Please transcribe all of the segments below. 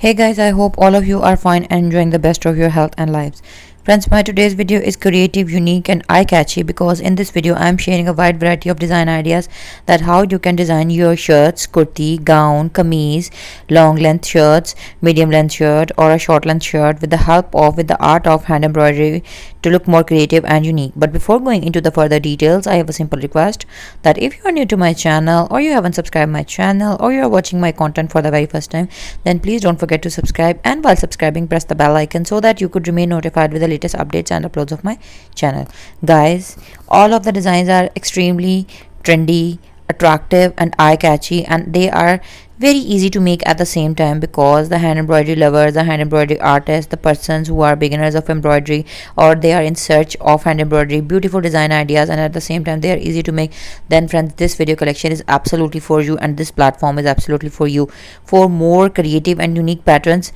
Hey guys, I hope all of you are fine and enjoying the best of your health and lives. Friends, my today's video is creative, unique and eye-catchy because in this video I am sharing a wide variety of design ideas that how you can design your shirts, kurti, gown, kameez, long length shirts, medium length shirt or a short length shirt with the art of hand embroidery to look more creative and unique. But before going into the further details, I have a simple request that if you are new to my channel or you haven't subscribed my channel or you are watching my content for the very first time, then please don't forget to subscribe, and while subscribing press the bell icon so that you could remain notified with the latest updates and uploads of my channel. Guys, all of the designs are extremely trendy, attractive and eye-catchy, and they are very easy to make at the same time because the hand embroidery lovers, the hand embroidery artists, the persons who are beginners of embroidery or they are in search of hand embroidery beautiful design ideas and at the same time they are easy to make, then friends, this video collection is absolutely for you and this platform is absolutely for you. For more creative and unique patterns,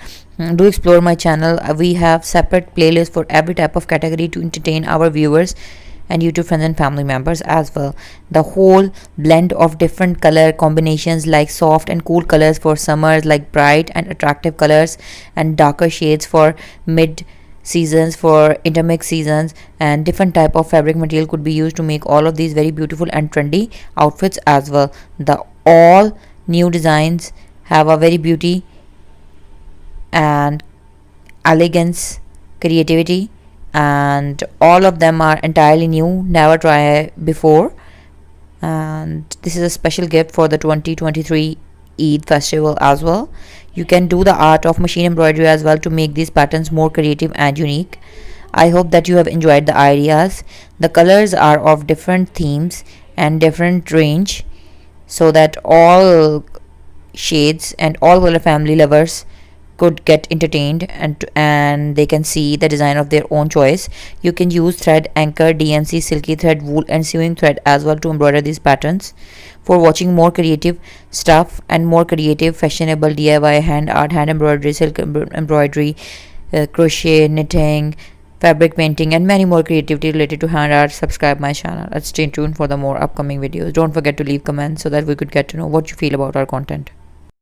do explore my channel. We have separate playlists for every type of category to entertain our viewers and YouTube friends and family members as well. The whole blend of different color combinations like soft and cool colors for summers, like bright and attractive colors, and darker shades for mid seasons, for intermix seasons, and different type of fabric material could be used to make all of these very beautiful and trendy outfits as well. The all new designs have a very beauty and elegance, creativity, and all of them are entirely new, never tried before, and this is a special gift for the 2023 Eid festival as well. You can do the art of machine embroidery as well to make these patterns more creative and unique. I hope that you have enjoyed the ideas. The colors are of different themes and different range so that all shades and all color family lovers could get entertained and they can see the design of their own choice. You can use thread, anchor, DMC, silky thread, wool and sewing thread as well to embroider these patterns. For watching more creative stuff and more creative fashionable DIY hand art, hand embroidery, silk embroidery, crochet, knitting, fabric painting and many more creativity related to hand art, subscribe my channel and stay tuned for the more upcoming videos. Don't forget to leave comments so that we could get to know what you feel about our content.